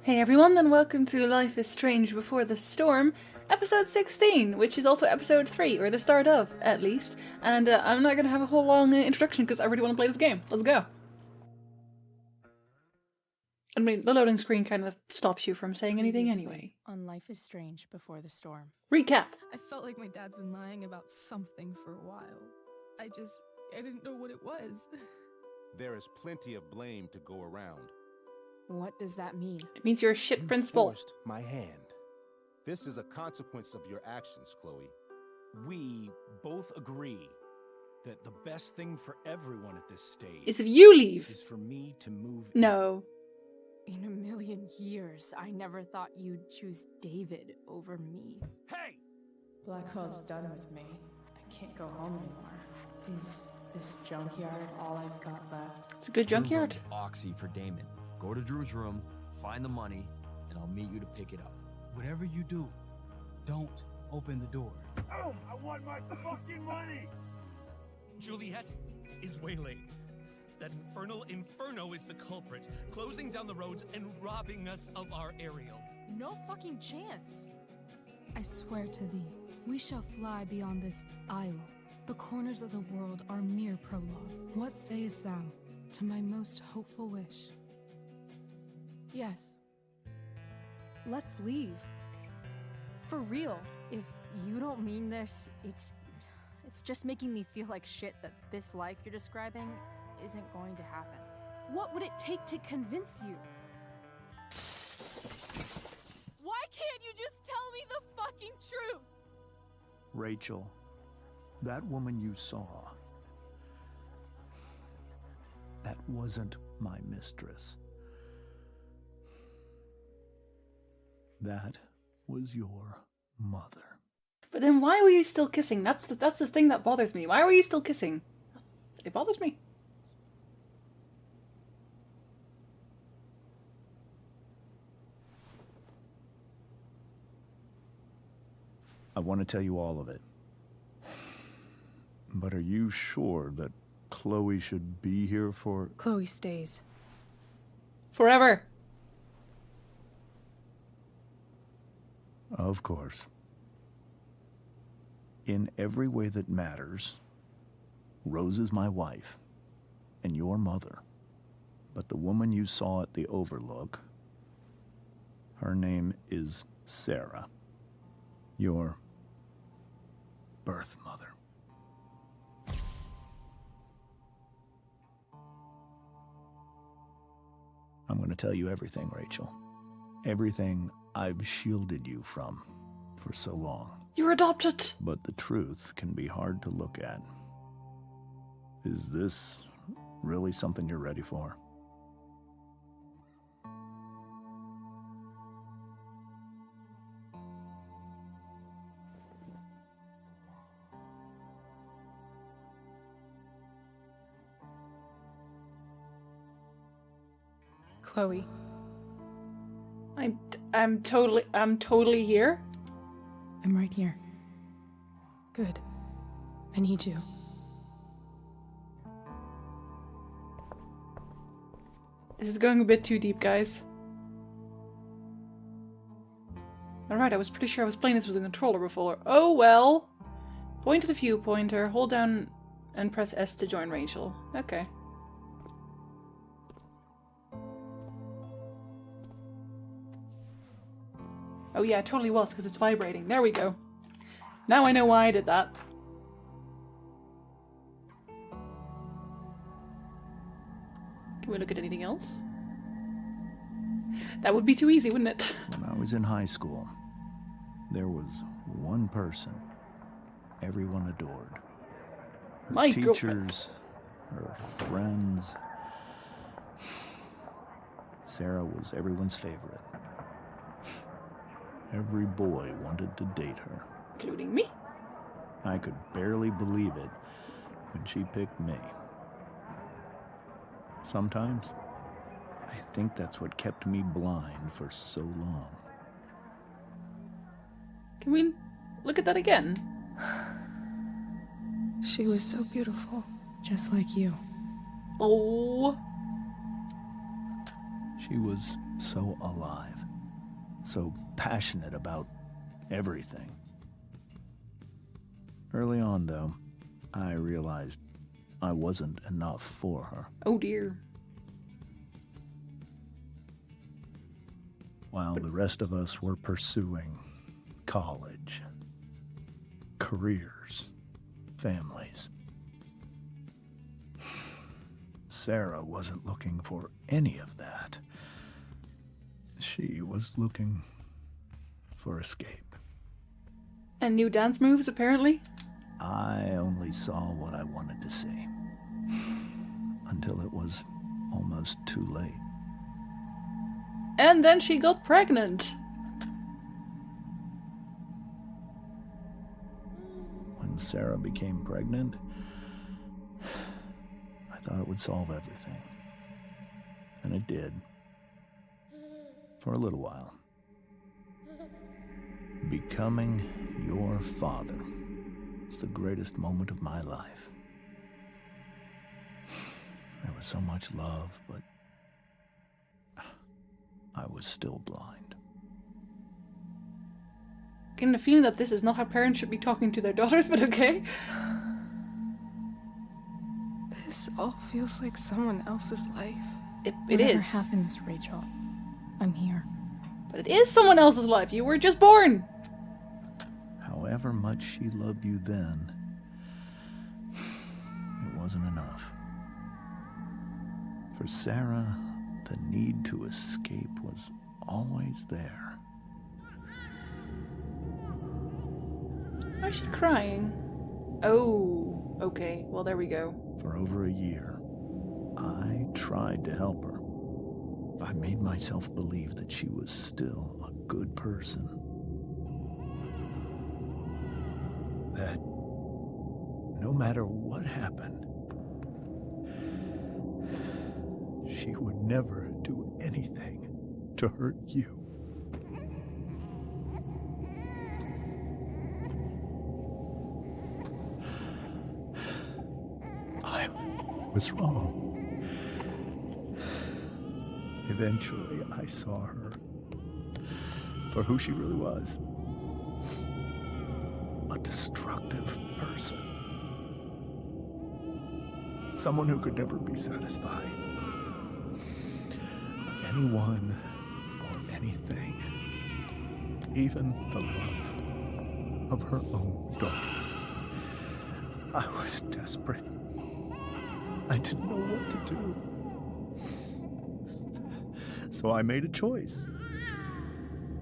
Hey everyone, and welcome to Life is Strange Before the Storm, episode 16, which is also episode 3, or the start of, at least. And I'm not going to have a whole long introduction because I really want to play this game. Let's go. I mean, the loading screen kind of stops you from saying anything anyway. On Life is Strange Before the Storm. Recap. I felt like my dad's been lying about something for a while. I didn't know what it was. There is plenty of blame to go around. What does that mean? It means you're a shit principal. Forced my hand. This is a consequence of your actions, Chloe. We both agree that the best thing for everyone at this stage Is if you leave. is for me to move No. In a million years, I never thought you'd choose David over me. Hey! Blackwell's done with me. I can't go home anymore. Is this junkyard all I've got left? It's a good junkyard. Oxy for Damon. Go to Drew's room, find the money, and I'll meet you to pick it up. Whatever you do, don't open the door. Oh, I want my fucking money! Juliet is waylaid. That infernal inferno is the culprit, closing down the roads and robbing us of our Ariel. No fucking chance. I swear to thee, we shall fly beyond this isle. The corners of the world are mere prologue. What sayest thou to my most hopeful wish? Yes. Let's leave. For real. If you don't mean this, it's just making me feel like shit that this life you're describing isn't going to happen. What would it take to convince you? Why can't you just tell me the fucking truth? Rachel, that woman you saw, that wasn't my mistress. That was your mother. But then why were you still kissing? That's the thing that bothers me. Why were you still kissing? It bothers me. I want to tell you all of it. But are you sure that Chloe should be here for... Chloe stays. Forever. Of course. In every way that matters, Rose is my wife and your mother. But the woman you saw at the Overlook, her name is Sarah, your birth mother. I'm going to tell you everything, Rachel. Everything I've shielded you from for so long. You're adopted. But the truth can be hard to look at. Is this really something you're ready for? Chloe. I'm totally here. I'm right here. Good. I need you. This is going a bit too deep, guys. Alright, I was pretty sure I was playing this with a controller before. Oh well. Point to the view pointer, hold down and press S to join Rachel. Okay. Oh yeah, it totally was, because it's vibrating. There we go. Now I know why I did that. Can we look at anything else? That would be too easy, wouldn't it? When I was in high school, there was one person everyone adored. Her My teachers, girlfriend. her friends. Sarah was everyone's favorite. Every boy wanted to date her. Including me? I could barely believe it when she picked me. Sometimes, I think that's what kept me blind for so long. Can we look at that again? She was so beautiful, just like you. Oh. She was so alive, so passionate about everything. Early on, though, I realized I wasn't enough for her. Oh dear. While the rest of us were pursuing college, careers, families, Sarah wasn't looking for any of that. She was looking for escape. And new dance moves, apparently? I only saw what I wanted to see. Until it was almost too late. And then she got pregnant. When Sarah became pregnant, I thought it would solve everything. And it did. For a little while. Becoming your father was the greatest moment of my life. There was so much love, but I was still blind. Getting the feeling that this is not how parents should be talking to their daughters, but okay. This all feels like someone else's life. It Whatever is. happens, Rachel, I'm here. But it is someone else's life. You were just born. However much she loved you then, it wasn't enough. For Sarah, the need to escape was always there. Why is she crying? Oh, okay. Well, there we go. For over a year, I tried to help her. I made myself believe that she was still a good person. That no matter what happened, she would never do anything to hurt you. I was wrong. Eventually, I saw her for who she really was. A destructive person. Someone who could never be satisfied. Anyone or anything. Even the love of her own daughter. I was desperate. I didn't know what to do. So I made a choice.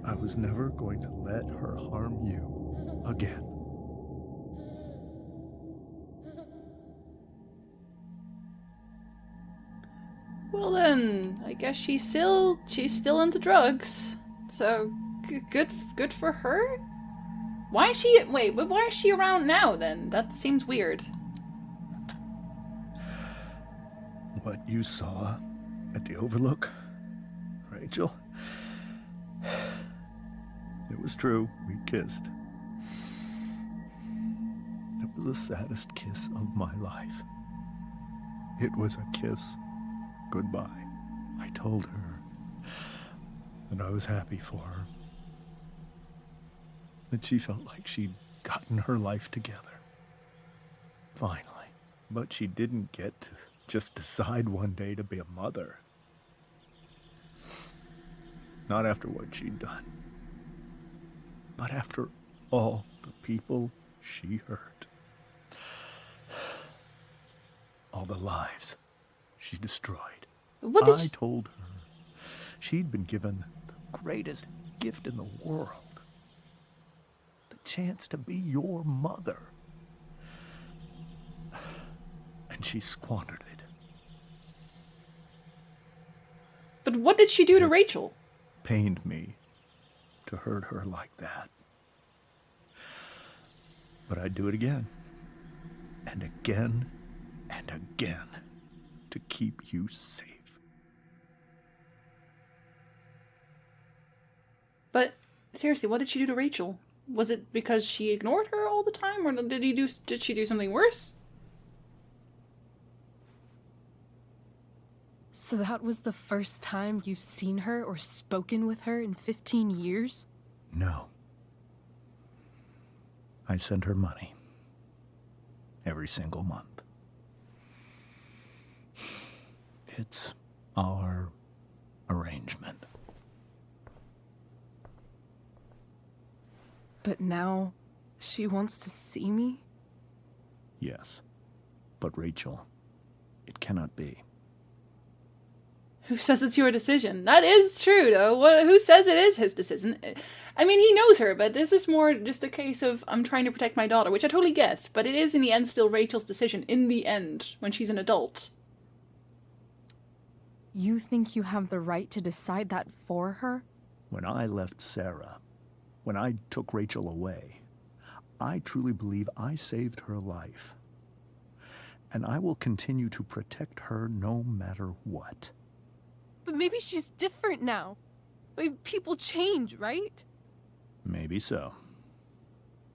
I was never going to let her harm you again. Well then, I guess she's still into drugs. So good for her. Why is she but why is she around now then? That seems weird. What you saw at the Overlook, Rachel, it was true. We kissed. It was the saddest kiss of my life. It was a kiss goodbye. I told her that I was happy for her. That she felt like she'd gotten her life together. Finally. But she didn't get to just decide one day to be a mother. Not after what she'd done. Not after all the people she hurt. All the lives she destroyed. I told her she'd been given the greatest gift in the world. The chance to be your mother. And she squandered it. But what did she do to Rachel? Pained me to hurt her like that. But I'd do it again. And again. And again. To keep you safe. But seriously, what did she do to Rachel? Was it because she ignored her all the time, or did she do something worse? So that was the first time you've seen her or spoken with her in 15 years? No. I send her money. Every single month. It's our arrangement. But now, she wants to see me? Yes. But Rachel, it cannot be. Who says it's your decision? That is true, though. Who says it is his decision? I mean, he knows her, but this is more just a case of, I'm trying to protect my daughter, which I totally get, but it is in the end still Rachel's decision, in the end, when she's an adult. You think you have the right to decide that for her? When I left Sarah, when I took Rachel away, I truly believe I saved her life. And I will continue to protect her no matter what. But maybe she's different now. I mean, people change, right? Maybe so.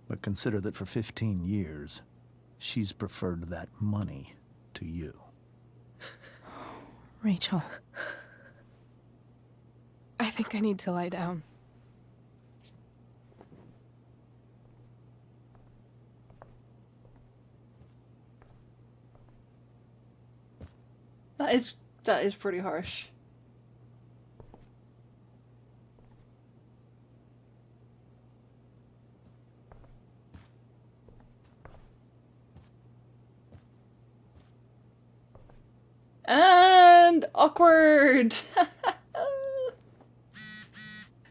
But consider that for 15 years, she's preferred that money to you. Rachel. I think I need to lie down. That is pretty harsh. And awkward.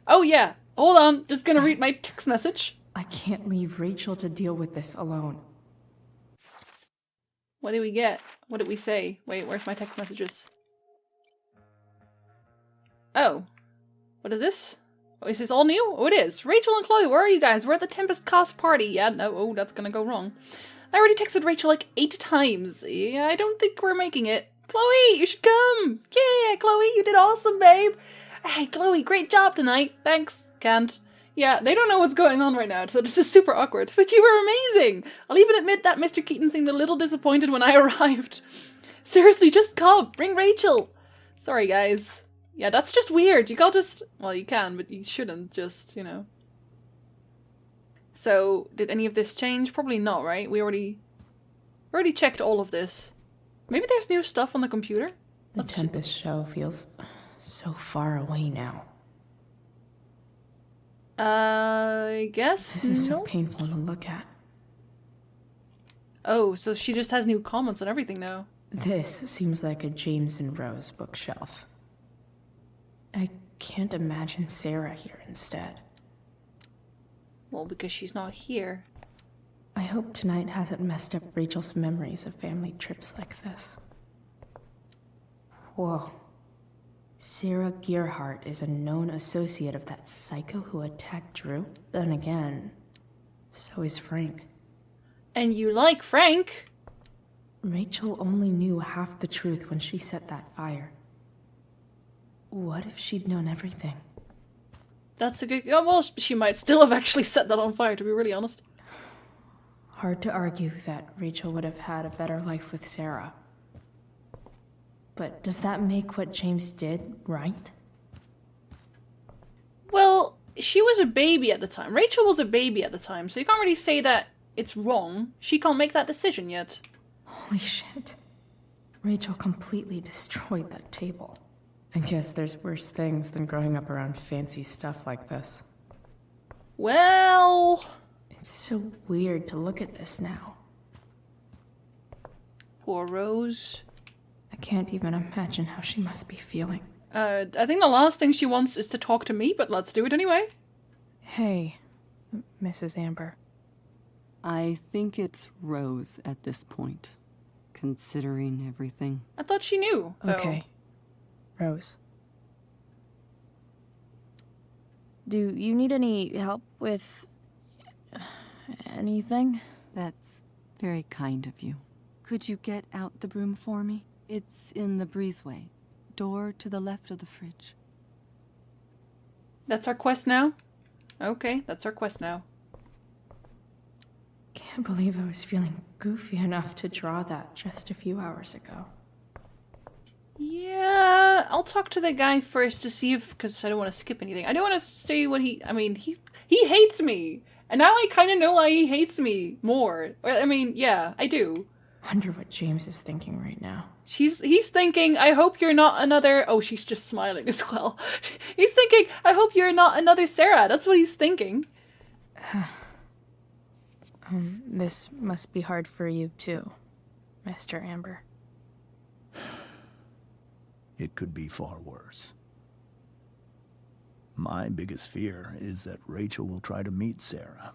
Oh yeah, hold on. Just gonna read my text message. I can't leave Rachel to deal with this alone. What did we get? What did we say? Wait, where's my text messages? Oh. What is this? Oh, is this all new? Oh, it is. Rachel and Chloe, where are you guys? We're at the Tempest Cast party. Yeah, no, oh, that's gonna go wrong. I already texted Rachel like 8 times. Yeah, I don't think we're making it. Chloe, you should come! Yeah, Chloe, you did awesome, babe! Hey, Chloe, great job tonight. Thanks. Can't. Yeah, they don't know what's going on right now, so this is super awkward. But you were amazing! I'll even admit that Mr. Keaton seemed a little disappointed when I arrived. Seriously, just come! Bring Rachel! Sorry, guys. Yeah, that's just weird. You can't just... Well, you can, but you shouldn't just, you know. So, did any of this change? Probably not, right? We already checked all of this. Maybe there's new stuff on the computer? The Tempest show feels so far away now. I guess This is so painful to look at. Oh, so she just has new comments and everything now. This seems like a James and Rose bookshelf. I can't imagine Sarah here instead. Well, because she's not here. I hope tonight hasn't messed up Rachel's memories of family trips like this. Whoa. Sarah Gearhart is a known associate of that psycho who attacked Drew. Then again, so is Frank. And you like Frank? Rachel only knew half the truth when she set that fire. What if she'd known everything? That's a good... Oh, well, she might still have actually set that on fire, to be really honest. Hard to argue that Rachel would have had a better life with Sarah. But does that make what James did right? Well, she was a baby at the time. Rachel was a baby at the time, so you can't really say that it's wrong. She can't make that decision yet. Holy shit. Rachel completely destroyed that table. I guess there's worse things than growing up around fancy stuff like this. Well... It's so weird to look at this now. Poor Rose. I can't even imagine how she must be feeling. I think the last thing she wants is to talk to me, but let's do it anyway. Hey, Mrs. Amber. I think it's Rose at this point, considering everything. I thought she knew, though. Okay. Rose. Do you need any help with... anything? That's very kind of you. Could you get out the broom for me? It's in the breezeway. Door to the left of the fridge. That's our quest now? Okay, that's our quest now. Can't believe I was feeling goofy enough to draw that just a few hours ago. Yeah, I'll talk to the guy first to see if, because I don't want to skip anything. I don't want to see what he, I mean, he hates me. And now I kind of know why he hates me more. I mean, yeah, I do. Wonder what James is thinking right now. He's thinking, I hope you're not another, oh, she's just smiling as well. He's thinking, I hope you're not another Sarah. That's what he's thinking. This must be hard for you too, Mr. Amber. It could be far worse. My biggest fear is that Rachel will try to meet Sarah.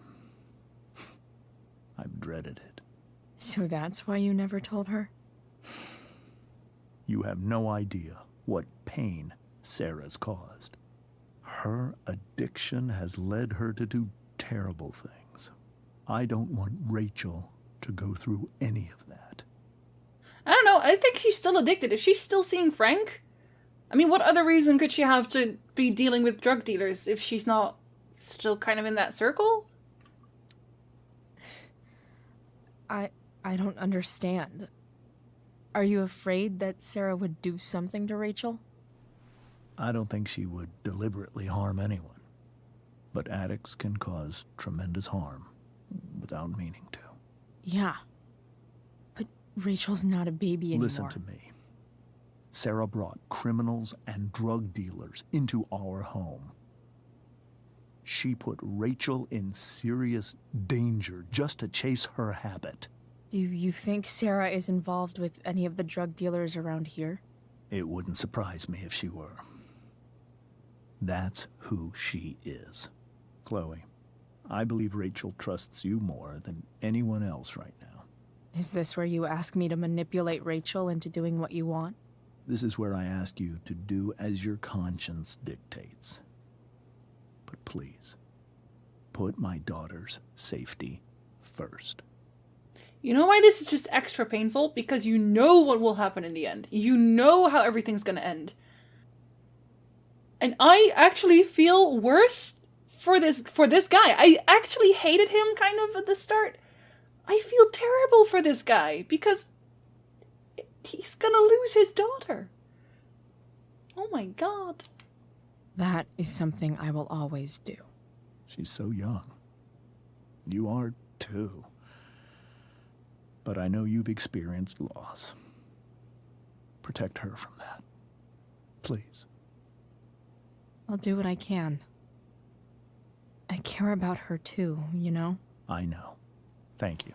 I've dreaded it. So that's why you never told her? You have no idea what pain Sarah's caused. Her addiction has led her to do terrible things. I don't want Rachel to go through any of that. I don't know, I think she's still addicted. If she's still seeing Frank, I mean, what other reason could she have to be dealing with drug dealers if she's not still kind of in that circle? I don't understand. Are you afraid that Sarah would do something to Rachel? I don't think she would deliberately harm anyone. But addicts can cause tremendous harm without meaning to. Yeah. But Rachel's not a baby anymore. Listen to me. Sarah brought criminals and drug dealers into our home. She put Rachel in serious danger just to chase her habit. Do you think Sarah is involved with any of the drug dealers around here? It wouldn't surprise me if she were. That's who she is. Chloe, I believe Rachel trusts you more than anyone else right now. Is this where you ask me to manipulate Rachel into doing what you want? This is where I ask you to do as your conscience dictates. But please, put my daughter's safety first. You know why this is just extra painful? Because you know what will happen in the end. You know how everything's gonna end. And I actually feel worse for this guy. I actually hated him kind of at the start. I feel terrible for this guy because he's gonna lose his daughter. Oh my god. That is something I will always do. She's so young. You are too. But I know you've experienced loss. Protect her from that. Please. I'll do what I can. I care about her too, you know? I know. Thank you.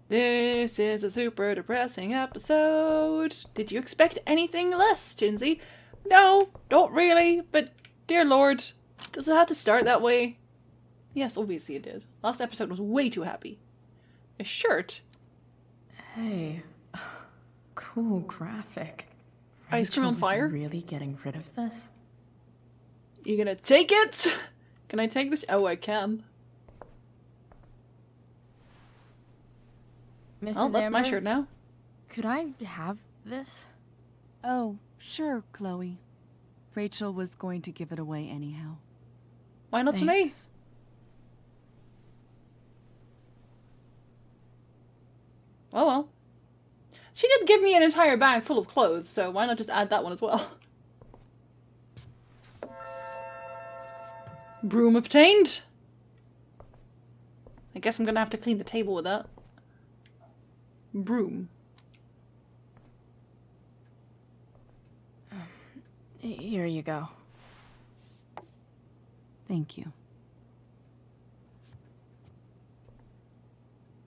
This is a super depressing episode. Did you expect anything less, Jinsey? No, don't really, but dear lord, does it have to start that way? Yes, obviously it did. Last episode was way too happy. A shirt? Hey, cool graphic. Ice cream on fire? Really getting rid of this? You gonna take it? Can I take this? Oh, I can. Mrs. Oh, that's my Amber, shirt now. Could I have this? Oh, sure, Chloe. Rachel was going to give it away anyhow. Why not to me? Thanks. Oh well. She did give me an entire bag full of clothes, so why not just add that one as well? Broom obtained. I guess I'm gonna have to clean the table with that. Broom. Here you go. Thank you.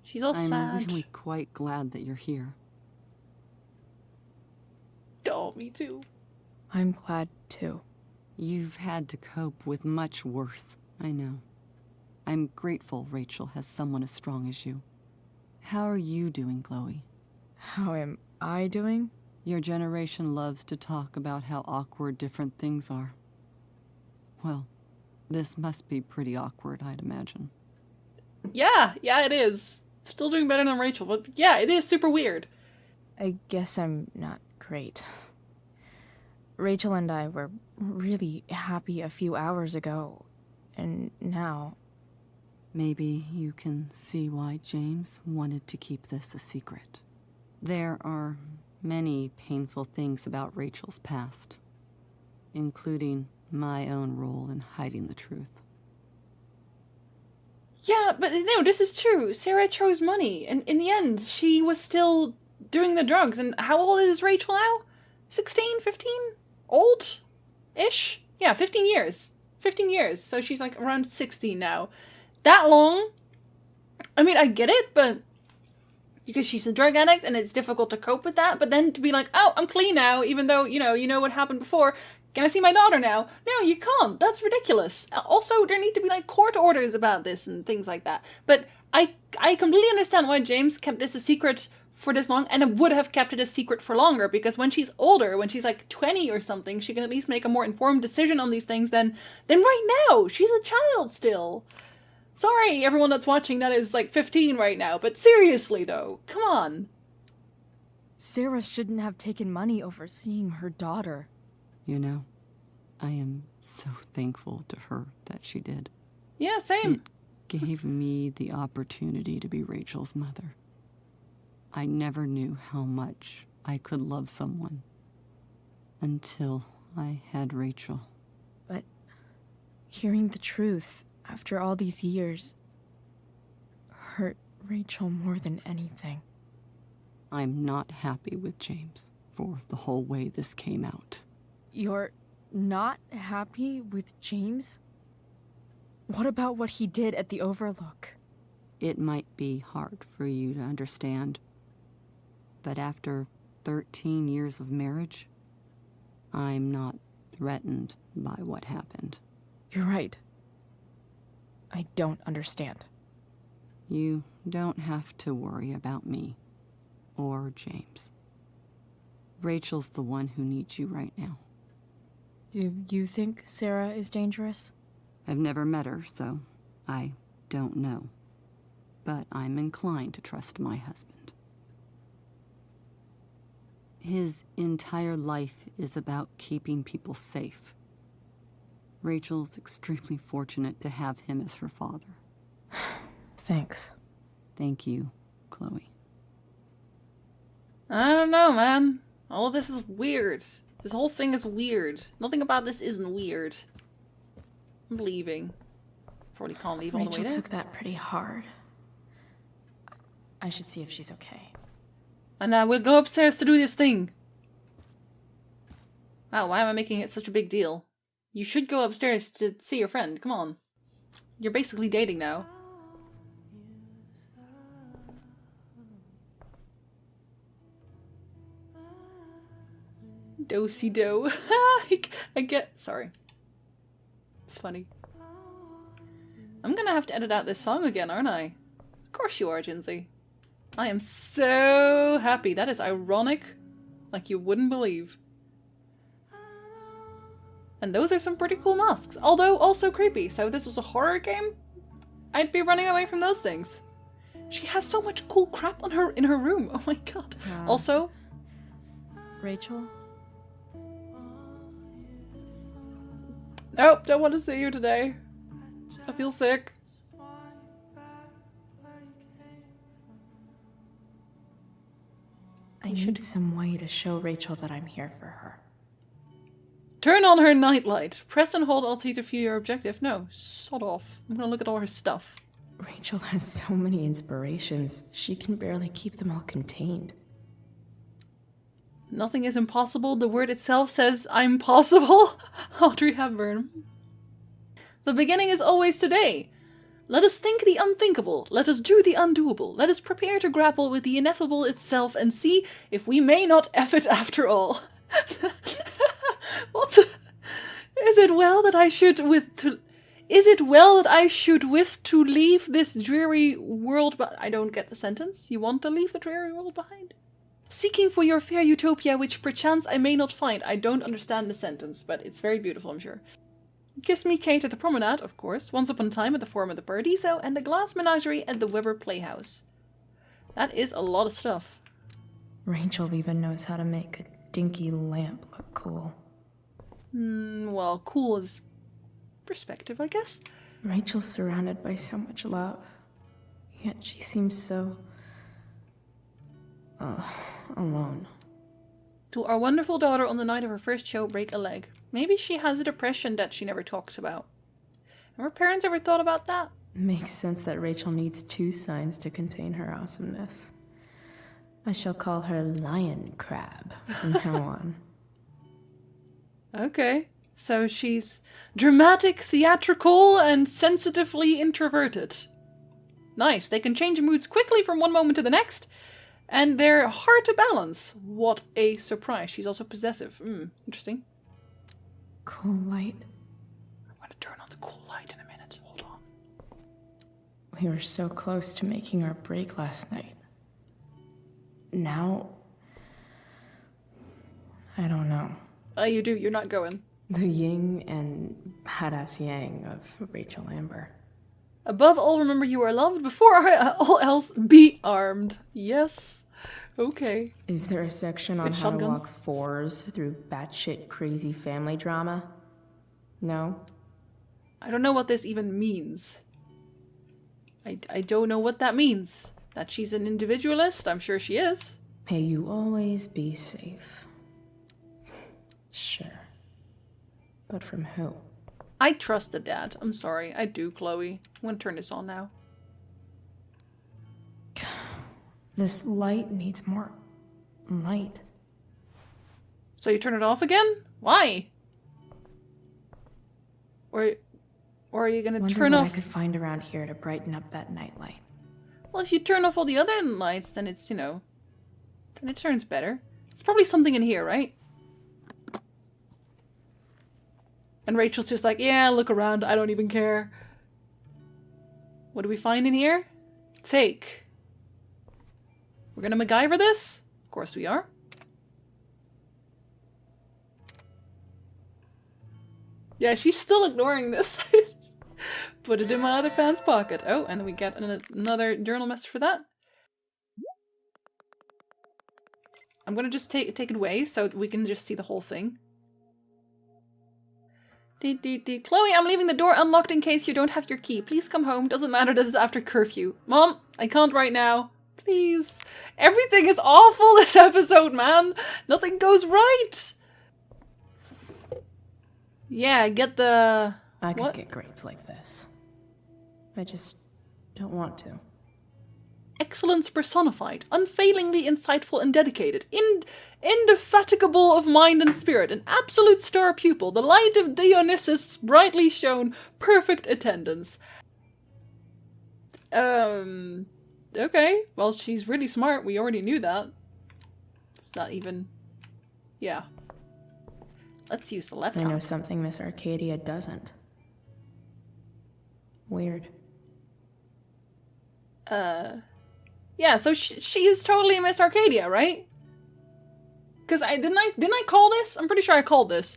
She's all I'm sad. really quite glad that you're here. Oh, me too. I'm glad too. You've had to cope with much worse, I know. I'm grateful Rachel has someone as strong as you. How are you doing, Chloe? How am I doing? Your generation loves to talk about how awkward different things are. Well, this must be pretty awkward, I'd imagine. Yeah, it is. Still doing better than Rachel, but yeah, it is super weird. I guess I'm not great. Rachel and I were really happy a few hours ago, and now... Maybe you can see why James wanted to keep this a secret. There are many painful things about Rachel's past, including my own role in hiding the truth. Yeah, but no, this is true. Sarah chose money, and in the end, she was still doing the drugs. And how old is Rachel now? 16? 15? Old-ish? Yeah, 15 years. 15 years. So she's like around 16 now. That long? I mean, I get it, but because she's a drug addict and it's difficult to cope with that, but then to be like, oh, I'm clean now, even though, you know what happened before. Can I see my daughter now? No, you can't. That's ridiculous. Also, there need to be like court orders about this and things like that. But I completely understand why James kept this a secret for this long, and it would have kept it a secret for longer, because when she's older, when she's like 20 or something, she can at least make a more informed decision on these things than right now. She's a child still. Sorry, everyone that's watching that is like 15 right now, but seriously though, come on. Sarah shouldn't have taken money over seeing her daughter. You know, I am so thankful to her that she did. Yeah, same. It gave me the opportunity to be Rachel's mother. I never knew how much I could love someone until I had Rachel. But hearing the truth after all these years hurt Rachel more than anything. I'm not happy with James for the whole way this came out. You're not happy with James? What about what he did at the Overlook? It might be hard for you to understand, but after 13 years of marriage, I'm not threatened by what happened. You're right. I don't understand. You don't have to worry about me or James. Rachel's the one who needs you right now. Do you think Sarah is dangerous? I've never met her, so I don't know. But I'm inclined to trust my husband. His entire life is about keeping people safe. Rachel's extremely fortunate to have him as her father. Thanks. Thank you, Chloe. I don't know, man. All of this is weird. This whole thing is weird. Nothing about this isn't weird. I'm leaving. Probably can't leave all the way Rachel there. took that pretty hard. I should see if she's okay. And now we'll go upstairs to do this thing. Wow, why am I making it such a big deal? You should go upstairs to see your friend. Come on. You're basically dating now. Do-si-do. I get... Sorry. It's funny. I'm gonna have to edit out this song again, aren't I? Of course you are, Jinsey. I am so happy. That is ironic like you wouldn't believe. And those are some pretty cool masks, although also creepy. So if this was a horror game, I'd be running away from those things. She has so much cool crap on her in her room. Oh my god. Also, Rachel? nope, don't want to see you today. I feel sick. I need some way to show Rachel that I'm here for her. Turn on her nightlight. Press and hold Alt to view your objective. No, sod off. I'm gonna look at all her stuff. Rachel has so many inspirations, she can barely keep them all contained. Nothing is impossible. The word itself says, I'm possible. Audrey Hepburn. The beginning is always today. Let us think the unthinkable. Let us do the undoable. Let us prepare to grapple with the ineffable itself and see if we may not F it after all. What? Is it well that I should leave this dreary world I don't get the sentence. You want to leave the dreary world behind? Seeking for your fair utopia which perchance I may not find. I don't understand the sentence, but it's very beautiful, I'm sure. Kiss me Kate at the promenade, of course. Once upon a time at the Forum of the Paradiso, and the Glass Menagerie at the Weber Playhouse. That is a lot of stuff. Rachel even knows how to make a dinky lamp look cool. Well, cool is perspective, I guess. Rachel's surrounded by so much love, yet she seems so... alone. To our wonderful daughter on the night of her first show break a leg. Maybe she has a depression that she never talks about. Have her parents ever thought about that? Makes sense that Rachel needs 2 signs to contain her awesomeness. I shall call her Lion Crab from now on. Okay. So she's dramatic, theatrical, and sensitively introverted. Nice. They can change moods quickly from one moment to the next, and they're hard to balance. What a surprise. She's also possessive. Interesting. Cool light. I'm going to turn on the cool light in a minute. Hold on. We were so close to making our break last night. Now, I don't know. You do. You're not going. The yin and badass yang of Rachel Amber. Above all, remember you are loved. Before all else, be armed. Yes. Okay. Is there a section on With how shotguns? to walk 4s through batshit crazy family drama? No? I don't know what this even means. I don't know what that means. That she's an individualist? I'm sure she is. May you always be safe. Sure. But from who? I trust the dad. I'm sorry. I do, Chloe. I'm gonna turn this on now. This light needs more light. So you turn it off again? Why? Or are you gonna Wonder turn what off... I could find around here to brighten up that nightlight. Well, if you turn off all the other lights, then it's, you know... Then it turns better. There's probably something in here, right? And Rachel's just like, yeah, look around. I don't even care. What do we find in here? Take. We're gonna MacGyver this? Of course we are. Yeah, she's still ignoring this. Put it in my other pants pocket. Oh, and then we get another journal message for that. I'm gonna just take it away so we can just see the whole thing. Chloe, I'm leaving the door unlocked in case you don't have your key. Please come home. Doesn't matter that it's after curfew. Mom, I can't right now. Please. Everything is awful this episode, man. Nothing goes right. Yeah, get the... I could get grades like this. I just don't want to. Excellence personified, unfailingly insightful and dedicated, indefatigable of mind and spirit, an absolute star pupil, the light of Dionysus brightly shone, perfect attendance. Okay, well, she's really smart, we already knew that. It's not even... Yeah. Let's use the laptop. I know something Miss Arcadia doesn't. Weird. Yeah, so she is totally Miss Arcadia, right? Because didn't I call this? I'm pretty sure I called this.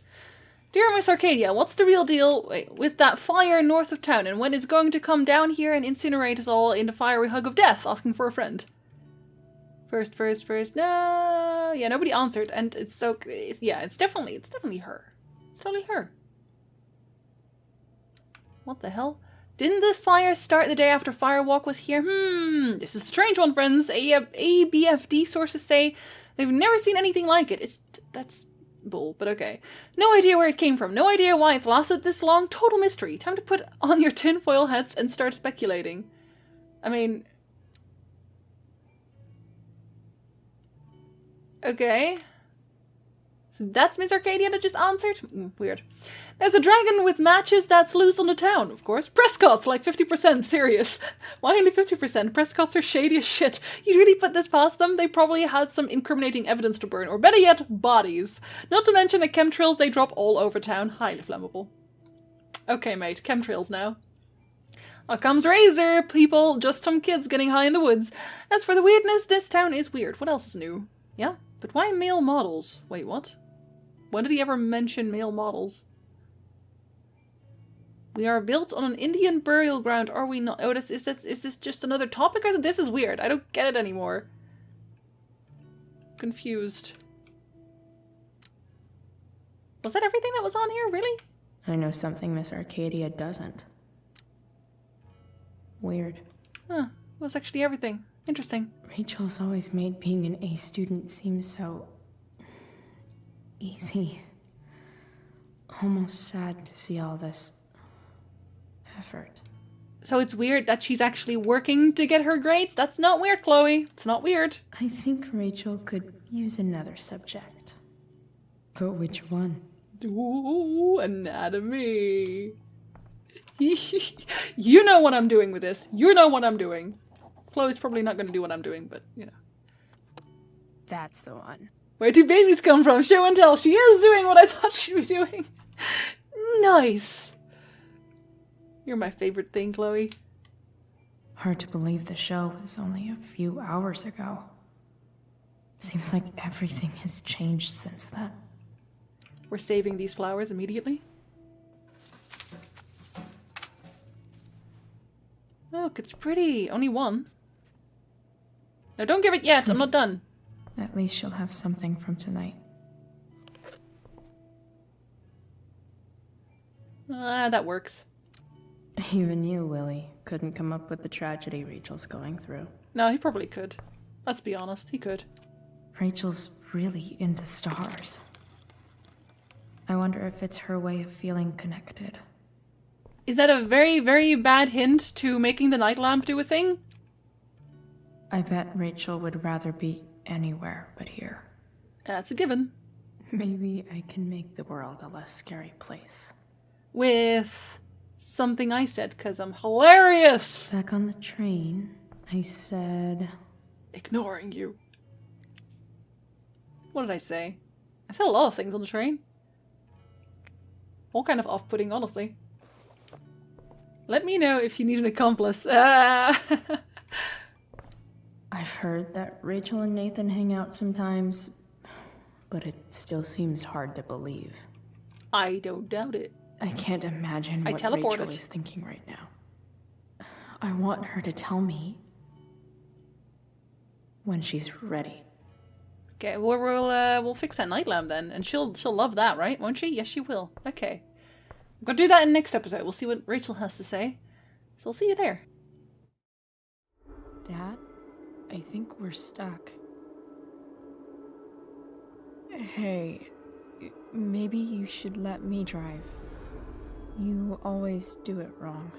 Dear Miss Arcadia, what's the real deal with that fire north of town, and when it's going to come down here and incinerate us all in the fiery hug of death, asking for a friend? First, no. Yeah, nobody answered, and it's definitely her. It's totally her. What the hell? Didn't the fire start the day after Firewalk was here? This is a strange one, friends. ABFD sources say they've never seen anything like it. That's bull, but okay. No idea where it came from. No idea why it's lasted this long. Total mystery. Time to put on your tinfoil hats and start speculating. I mean... Okay. So that's Miss Arcadia that just answered? Weird. There's a dragon with matches that's loose on the town, of course. Prescott's like 50%, serious. Why only 50%? Prescott's are shady as shit. You'd really put this past them? They probably had some incriminating evidence to burn, or better yet, bodies. Not to mention the chemtrails they drop all over town. Highly flammable. Okay, mate, chemtrails now. Occam's razor, people. Just some kids getting high in the woods. As for the weirdness, this town is weird. What else is new? Yeah, but why male models? Wait, what? When did he ever mention male models? We are built on an Indian burial ground, are we not? Oh, is this just another topic? Or this is weird. I don't get it anymore. Confused. Was that everything that was on here? Really? I know something Miss Arcadia doesn't. Weird. Huh. That was actually everything. Interesting. Rachel's always made being an A student seem so easy. Almost sad to see all this effort. So it's weird that she's actually working to get her grades? That's not weird, Chloe. It's not weird. I think Rachel could use another subject. But which one? Ooh, anatomy. You know what I'm doing with this. You know what I'm doing. Chloe's probably not going to do what I'm doing, but, you know. That's the one. Where do babies come from? Show and tell. She is doing what I thought she'd be doing. Nice. You're my favorite thing, Chloe. Hard to believe the show was only a few hours ago. Seems like everything has changed since then. We're saving these flowers immediately. Look, it's pretty. Only one. No, don't give it yet. I'm not done. At least she'll have something from tonight. That works. Even you, Willie, couldn't come up with the tragedy Rachel's going through. No, he probably could. Let's be honest, he could. Rachel's really into stars. I wonder if it's her way of feeling connected. Is that a very, very bad hint to making the night lamp do a thing? I bet Rachel would rather be anywhere but here. That's a given. Maybe I can make the world a less scary place. With something I said, because I'm hilarious! Back on the train, I said... Ignoring you. What did I say? I said a lot of things on the train. All kind of off-putting, honestly. Let me know if you need an accomplice. I've heard that Rachel and Nathan hang out sometimes, but it still seems hard to believe. I don't doubt it. I can't imagine what Rachel is thinking right now. I want her to tell me when she's ready. Okay, we'll fix that night lamp then, and she'll love that, right? Won't she? Yes, she will. Okay, I'm gonna do that in the next episode. We'll see what Rachel has to say. So we'll see you there. Dad, I think we're stuck. Hey, maybe you should let me drive. You always do it wrong.